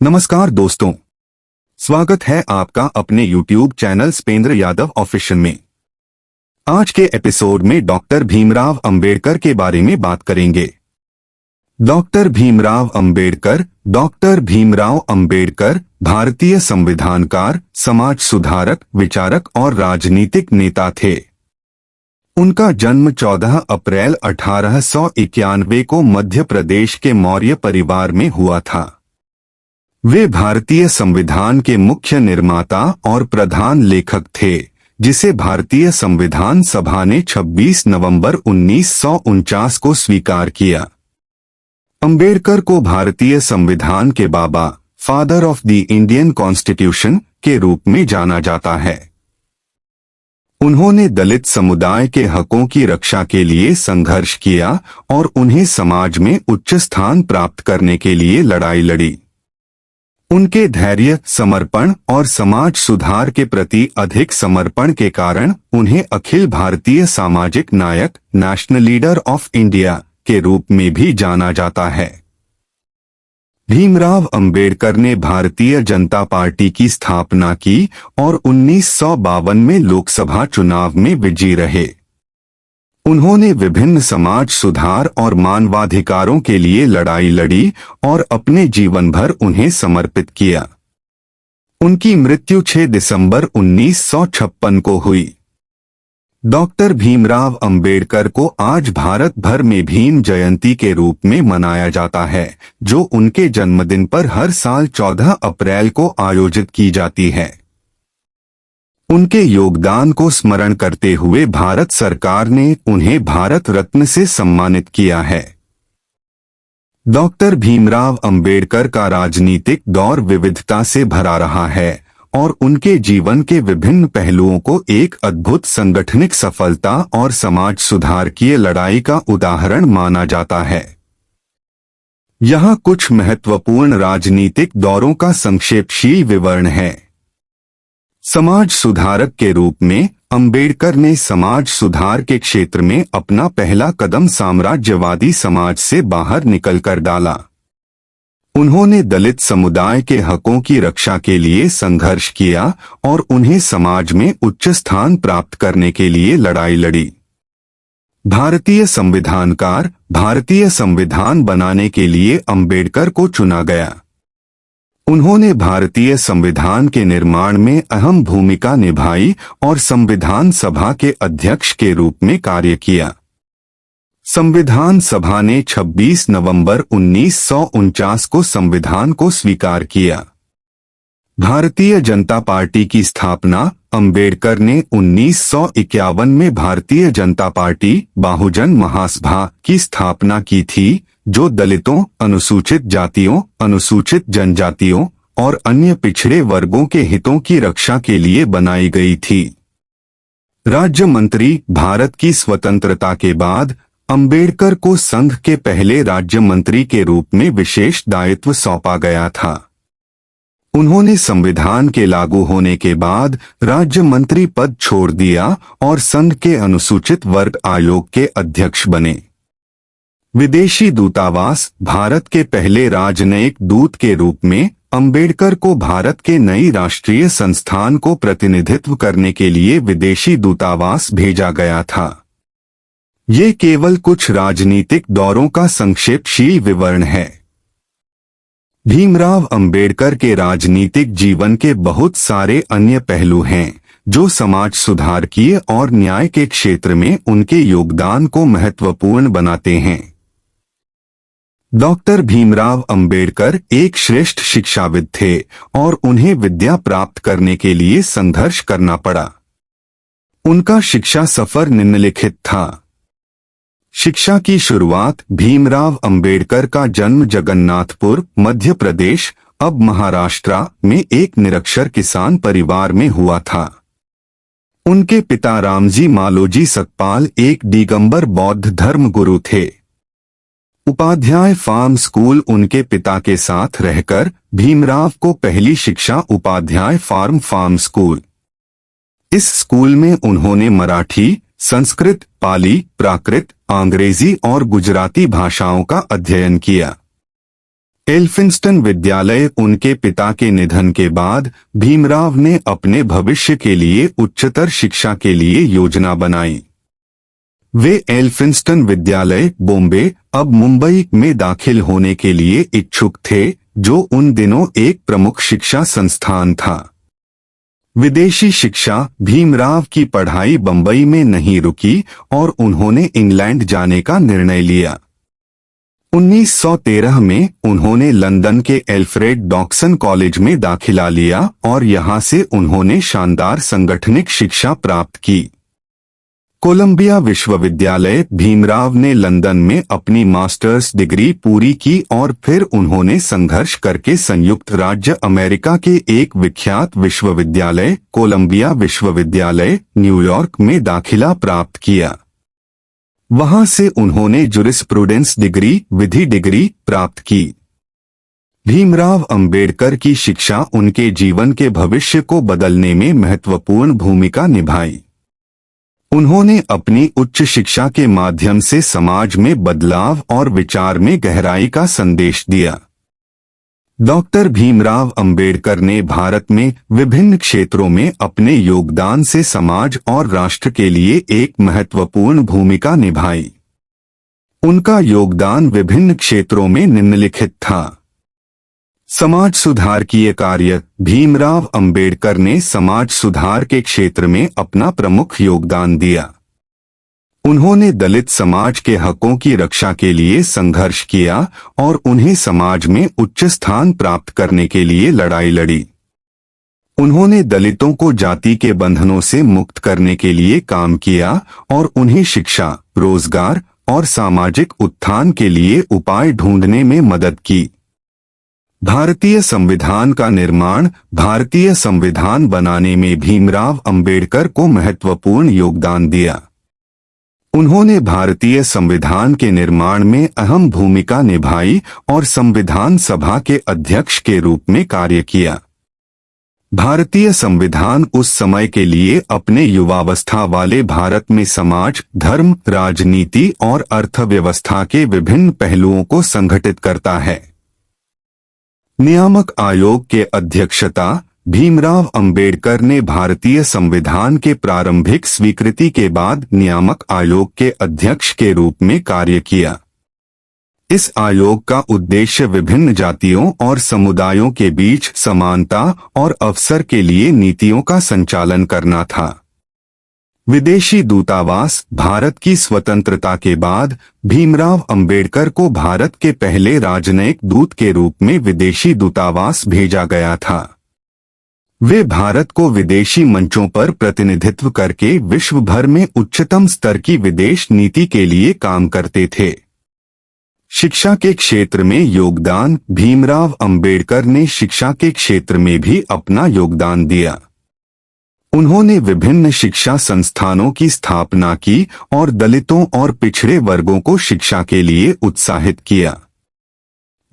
नमस्कार दोस्तों, स्वागत है आपका अपने YouTube चैनल स्पेंद्र यादव ऑफिशियल में। आज के एपिसोड में डॉक्टर भीमराव अंबेडकर के बारे में बात करेंगे। डॉक्टर भीमराव अंबेडकर भारतीय संविधानकार, समाज सुधारक, विचारक और राजनीतिक नेता थे। उनका जन्म 14 अप्रैल 1891 को मध्य प्रदेश के मौर्य परिवार में हुआ था। वे भारतीय संविधान के मुख्य निर्माता और प्रधान लेखक थे, जिसे भारतीय संविधान सभा ने 26 नवंबर 1949 को स्वीकार किया। अंबेडकर को भारतीय संविधान के बाबा, father of the Indian constitution के रूप में जाना जाता है। उन्होंने दलित समुदाय के हकों की रक्षा के लिए संघर्ष किया और उन्हें समाज में उच्च स्थान प्राप्त करने के लिए लड़ाई लड़ी। उनके धैर्य, समर्पण और समाज सुधार के प्रति अधिक समर्पण के कारण उन्हें अखिल भारतीय सामाजिक नायक, नेशनल लीडर ऑफ इंडिया के रूप में भी जाना जाता है। भीमराव अंबेडकर ने भारतीय जनता पार्टी की स्थापना की और 1952 में लोकसभा चुनाव में विजयी रहे। उन्होंने विभिन्न समाज सुधार और मानवाधिकारों के लिए लड़ाई लड़ी और अपने जीवन भर उन्हें समर्पित किया। उनकी मृत्यु 6 दिसंबर 1956 को हुई। डॉक्टर भीमराव अंबेडकर को आज भारत भर में भीम जयंती के रूप में मनाया जाता है, जो उनके जन्मदिन पर हर साल 14 अप्रैल को आयोजित की जाती है। उनके योगदान को स्मरण करते हुए भारत सरकार ने उन्हें भारत रत्न से सम्मानित किया है। डॉक्टर भीमराव अंबेडकर का राजनीतिक दौर विविधता से भरा रहा है और उनके जीवन के विभिन्न पहलुओं को एक अद्भुत सांगठनिक सफलता और समाज सुधार की लड़ाई का उदाहरण माना जाता है। यहाँ कुछ महत्वपूर्ण राजनीतिक दौरों का संक्षेपशील विवरण है। समाज सुधारक के रूप में अंबेडकर ने समाज सुधार के क्षेत्र में अपना पहला कदम साम्राज्यवादी समाज से बाहर निकलकर डाला। उन्होंने दलित समुदाय के हकों की रक्षा के लिए संघर्ष किया और उन्हें समाज में उच्च स्थान प्राप्त करने के लिए लड़ाई लड़ी। भारतीय संविधानकार, भारतीय संविधान बनाने के लिए अंबेडकर को चुना गया। उन्होंने भारतीय संविधान के निर्माण में अहम भूमिका निभाई और संविधान सभा के अध्यक्ष के रूप में कार्य किया। संविधान सभा ने 26 नवंबर 1949 को संविधान को स्वीकार किया। भारतीय जनता पार्टी की स्थापना अंबेडकर ने 1951 में भारतीय जनता पार्टी, बहुजन महासभा की स्थापना की थी, जो दलितों, अनुसूचित जातियों, अनुसूचित जनजातियों और अन्य पिछड़े वर्गों के हितों की रक्षा के लिए बनाई गई थी। राज्य मंत्री, भारत की स्वतंत्रता के बाद अंबेडकर को संघ के पहले राज्य मंत्री के रूप में विशेष दायित्व सौंपा गया था। उन्होंने संविधान के लागू होने के बाद राज्य मंत्री पद छोड़ दिया और संघ के अनुसूचित वर्ग आयोग के अध्यक्ष बने। विदेशी दूतावास, भारत के पहले राजनयिक दूत के रूप में अंबेडकर को भारत के नई राष्ट्रीय संस्थान को प्रतिनिधित्व करने के लिए विदेशी दूतावास भेजा गया था। ये केवल कुछ राजनीतिक दौरों का संक्षेपशील विवरण है। भीमराव अंबेडकर के राजनीतिक जीवन के बहुत सारे अन्य पहलू हैं, जो समाज सुधार की और न्याय के क्षेत्र में उनके योगदान को महत्वपूर्ण बनाते हैं। डॉक्टर भीमराव अंबेडकर एक श्रेष्ठ शिक्षाविद थे और उन्हें विद्या प्राप्त करने के लिए संघर्ष करना पड़ा। उनका शिक्षा सफर निम्नलिखित था। शिक्षा की शुरुआत भीमराव अंबेडकर का जन्म जगन्नाथपुर, मध्य प्रदेश, अब महाराष्ट्र में एक निरक्षर किसान परिवार में हुआ था। उनके पिता रामजी मालोजी सकपाल एक दिगंबर बौद्ध धर्म गुरु थे। उपाध्याय फार्म स्कूल उनके पिता के साथ रहकर भीमराव को पहली शिक्षा उपाध्याय फार्म स्कूल। इस स्कूल में उन्होंने मराठी, संस्कृत, पाली, प्राकृत, अंग्रेजी और गुजराती भाषाओं का अध्ययन किया। एल्फिंस्टन विद्यालय। उनके पिता के निधन के बाद भीमराव ने अपने भविष्य के लिए उच्चतर शिक्षा के लिए योजना बनाई। वे एल्फिंस्टन विद्यालय बॉम्बे, अब मुंबई में दाखिल होने के लिए इच्छुक थे, जो उन दिनों एक प्रमुख शिक्षा संस्थान था। विदेशी शिक्षा। भीमराव की पढ़ाई बंबई में नहीं रुकी और उन्होंने इंग्लैंड जाने का निर्णय लिया। 1913 में उन्होंने लंदन के एल्फ्रेड डॉक्सन कॉलेज में दाखिला लिया और यहां से उन्होंने शानदार सांगठनिक शिक्षा प्राप्त की। कोलंबिया विश्वविद्यालय। भीमराव ने लंदन में अपनी मास्टर्स डिग्री पूरी की और फिर उन्होंने संघर्ष करके संयुक्त राज्य अमेरिका के एक विख्यात विश्वविद्यालय कोलंबिया विश्वविद्यालय न्यूयॉर्क में दाखिला प्राप्त किया। वहां से उन्होंने जुरिस्प्रूडेंस डिग्री विधि डिग्री प्राप्त की। भीमराव अंबेडकर की शिक्षा उनके जीवन के भविष्य को बदलने में महत्वपूर्ण भूमिका निभाई। उन्होंने अपनी उच्च शिक्षा के माध्यम से समाज में बदलाव और विचार में गहराई का संदेश दिया। डॉक्टर भीमराव अंबेडकर ने भारत में विभिन्न क्षेत्रों में अपने योगदान से समाज और राष्ट्र के लिए एक महत्वपूर्ण भूमिका निभाई। उनका योगदान विभिन्न क्षेत्रों में निम्नलिखित था। समाज सुधार किए कार्य। भीमराव अंबेडकर ने समाज सुधार के क्षेत्र में अपना प्रमुख योगदान दिया। उन्होंने दलित समाज के हकों की रक्षा के लिए संघर्ष किया और उन्हें समाज में उच्च स्थान प्राप्त करने के लिए लड़ाई लड़ी। उन्होंने दलितों को जाति के बंधनों से मुक्त करने के लिए काम किया और उन्हें शिक्षा, रोजगार और सामाजिक उत्थान के लिए उपाय ढूंढने में मदद की। भारतीय संविधान का निर्माण। भारतीय संविधान बनाने में भीमराव अंबेडकर को महत्वपूर्ण योगदान दिया। उन्होंने भारतीय संविधान के निर्माण में अहम भूमिका निभाई और संविधान सभा के अध्यक्ष के रूप में कार्य किया। भारतीय संविधान उस समय के लिए अपने युवावस्था वाले भारत में समाज, धर्म, राजनीति और अर्थव्यवस्था के विभिन्न पहलुओं को संगठित करता है। नियामक आयोग के अध्यक्षता। भीमराव अंबेडकर ने भारतीय संविधान के प्रारंभिक स्वीकृति के बाद नियामक आयोग के अध्यक्ष के रूप में कार्य किया। इस आयोग का उद्देश्य विभिन्न जातियों और समुदायों के बीच समानता और अवसर के लिए नीतियों का संचालन करना था। विदेशी दूतावास। भारत की स्वतंत्रता के बाद भीमराव अंबेडकर को भारत के पहले राजनयिक दूत के रूप में विदेशी दूतावास भेजा गया था। वे भारत को विदेशी मंचों पर प्रतिनिधित्व करके विश्व भर में उच्चतम स्तर की विदेश नीति के लिए काम करते थे। शिक्षा के क्षेत्र में योगदान। भीमराव अंबेडकर ने शिक्षा के क्षेत्र में भी अपना योगदान दिया। उन्होंने विभिन्न शिक्षा संस्थानों की स्थापना की और दलितों और पिछड़े वर्गों को शिक्षा के लिए उत्साहित किया।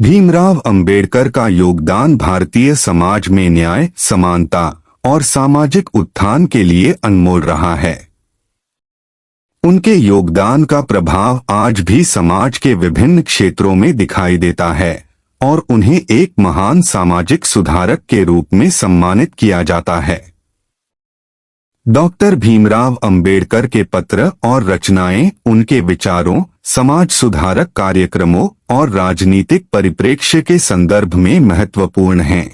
भीमराव अंबेडकर का योगदान भारतीय समाज में न्याय, समानता और सामाजिक उत्थान के लिए अनमोल रहा है। उनके योगदान का प्रभाव आज भी समाज के विभिन्न क्षेत्रों में दिखाई देता है और उन्हें एक महान सामाजिक सुधारक के रूप में सम्मानित किया जाता है। डॉक्टर भीमराव अंबेडकर के पत्र और रचनाएं उनके विचारों, समाज सुधारक कार्यक्रमों और राजनीतिक परिप्रेक्ष्य के संदर्भ में महत्वपूर्ण हैं।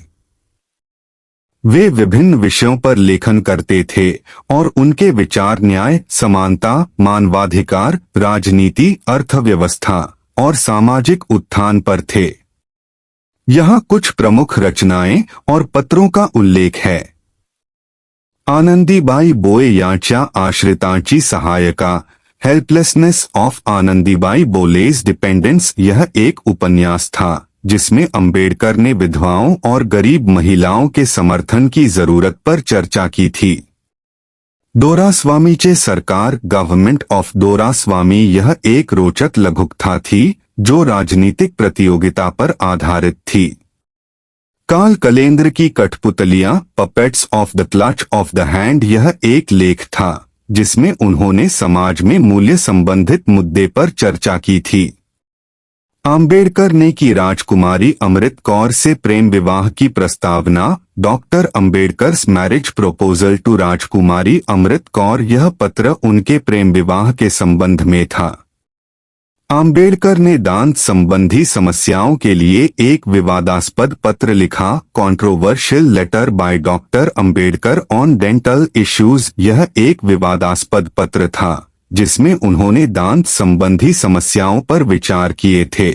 वे विभिन्न विषयों पर लेखन करते थे और उनके विचार न्याय, समानता, मानवाधिकार, राजनीति, अर्थव्यवस्था और सामाजिक उत्थान पर थे। यहाँ कुछ प्रमुख रचनाएं और पत्रों का उल्लेख है। आनंदीबाई बोळे यांच्या आश्रितांची सहायता। Helplessness of Anandibai Bole's dependence. यह एक उपन्यास था जिसमें अंबेडकर ने विधवाओं और गरीब महिलाओं के समर्थन की जरूरत पर चर्चा की थी। दोरास्वामीचे सरकार। Government of Doraswamy. यह एक रोचक लघुकथा थी जो राजनीतिक प्रतियोगिता पर आधारित थी। काल कलेंद्र की कठपुतलियां। Puppets of the clutch of the hand. यह एक लेख था जिसमें उन्होंने समाज में मूल्य संबंधित मुद्दे पर चर्चा की थी। आम्बेडकर ने की राजकुमारी अमृत कौर से प्रेम विवाह की प्रस्तावना। Doctor Ambedkar's marriage proposal to राजकुमारी अमृत कौर। यह पत्र उनके प्रेम विवाह के संबंध में था। आम्बेडकर ने दांत संबंधी समस्याओं के लिए एक विवादास्पद पत्र लिखा। Controversial letter by doctor Ambedkar on dental issues. यह एक विवादास्पद पत्र था जिसमें उन्होंने दांत संबंधी समस्याओं पर विचार किए थे।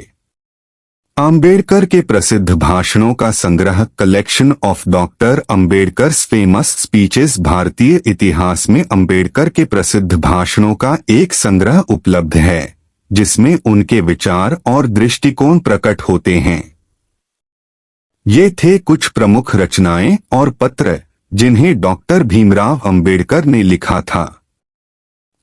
आम्बेडकर के प्रसिद्ध भाषणों का संग्रह collection of doctor Ambedkar's famous speeches. भारतीय इतिहास में अम्बेडकर के प्रसिद्ध भाषणों का एक संग्रह उपलब्ध है जिसमें उनके विचार और दृष्टिकोण प्रकट होते हैं। ये थे कुछ प्रमुख रचनाएं और पत्र जिन्हें डॉक्टर भीमराव अम्बेडकर ने लिखा था।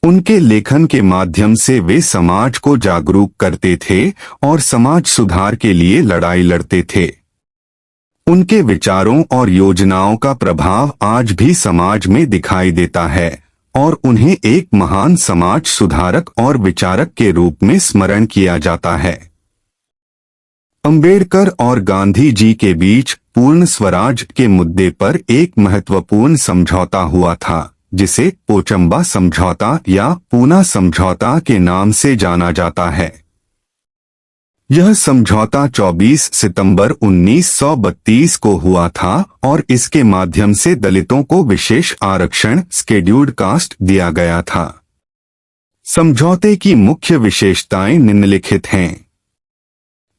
उनके लेखन के माध्यम से वे समाज को जागरूक करते थे और समाज सुधार के लिए लड़ाई लड़ते थे। उनके विचारों और योजनाओं का प्रभाव आज भी समाज में दिखाई देता है और उन्हें एक महान समाज सुधारक और विचारक के रूप में स्मरण किया जाता है। अम्बेडकर और गांधी जी के बीच पूर्ण स्वराज के मुद्दे पर एक महत्वपूर्ण समझौता हुआ था जिसे पोचंबा समझौता या पूना समझौता के नाम से जाना जाता है। यह समझौता 24 सितंबर 1932 को हुआ था और इसके माध्यम से दलितों को विशेष आरक्षण शेड्यूल्ड कास्ट दिया गया था। समझौते की मुख्य विशेषताएं निम्नलिखित हैं।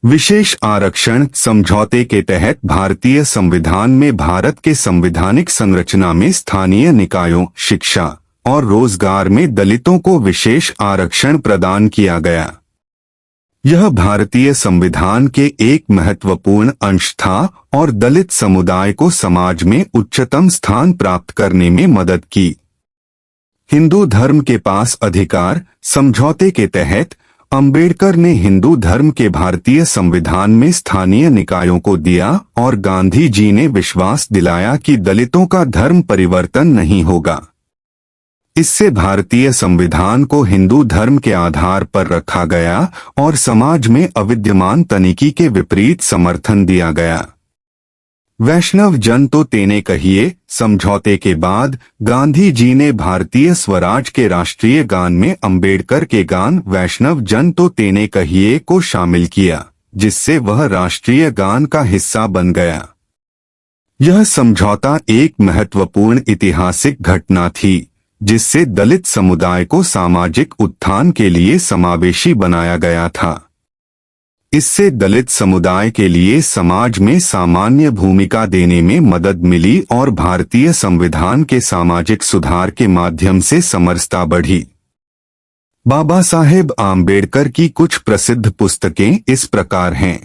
विशेष आरक्षण समझौते के तहत भारतीय संविधान में भारत के संवैधानिक संरचना में स्थानीय निकायों, शिक्षा और रोजगार में दलितों को विशेष आरक्षण प्रदान किया गया। यह भारतीय संविधान के एक महत्वपूर्ण अंश था और दलित समुदाय को समाज में उच्चतम स्थान प्राप्त करने में मदद की। हिंदू धर्म के पास अधिकार समझौते के तहत अम्बेडकर ने हिंदू धर्म के भारतीय संविधान में स्थानीय निकायों को दिया और गांधी जी ने विश्वास दिलाया कि दलितों का धर्म परिवर्तन नहीं होगा। इससे भारतीय संविधान को हिंदू धर्म के आधार पर रखा गया और समाज में अविद्यमान तनिकी के विपरीत समर्थन दिया गया। वैष्णव जन तो तेने कहिए समझौते के बाद गांधी जी ने भारतीय स्वराज के राष्ट्रीय गान में अम्बेडकर के गान वैष्णव जन तो तेने कहिए को शामिल किया, जिससे वह राष्ट्रीय गान का हिस्सा बन गया। यह समझौता एक महत्वपूर्ण ऐतिहासिक घटना थी जिससे दलित समुदाय को सामाजिक उत्थान के लिए समावेशी बनाया गया था। इससे दलित समुदाय के लिए समाज में सामान्य भूमिका देने में मदद मिली और भारतीय संविधान के सामाजिक सुधार के माध्यम से समरसता बढ़ी। बाबा साहेब आम्बेडकर की कुछ प्रसिद्ध पुस्तकें इस प्रकार हैं।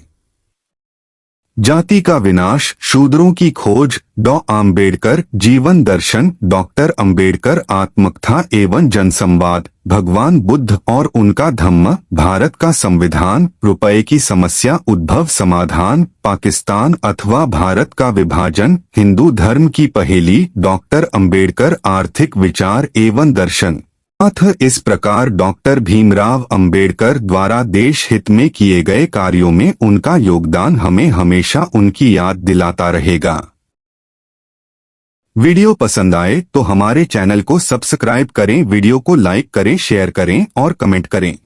जाति का विनाश, शूद्रों की खोज, डॉ आम्बेडकर जीवन दर्शन, डॉक्टर अम्बेडकर आत्मकथा एवं जनसंवाद, भगवान बुद्ध और उनका धम्म, भारत का संविधान, रुपए की समस्या उद्भव समाधान, पाकिस्तान अथवा भारत का विभाजन, हिंदू धर्म की पहेली, डॉक्टर अम्बेडकर आर्थिक विचार एवं दर्शन। इस प्रकार डॉक्टर भीमराव अम्बेडकर द्वारा देश हित में किए गए कार्यों में उनका योगदान हमें हमेशा उनकी याद दिलाता रहेगा। वीडियो पसंद आए तो हमारे चैनल को सब्सक्राइब करें, वीडियो को लाइक करें, शेयर करें और कमेंट करें।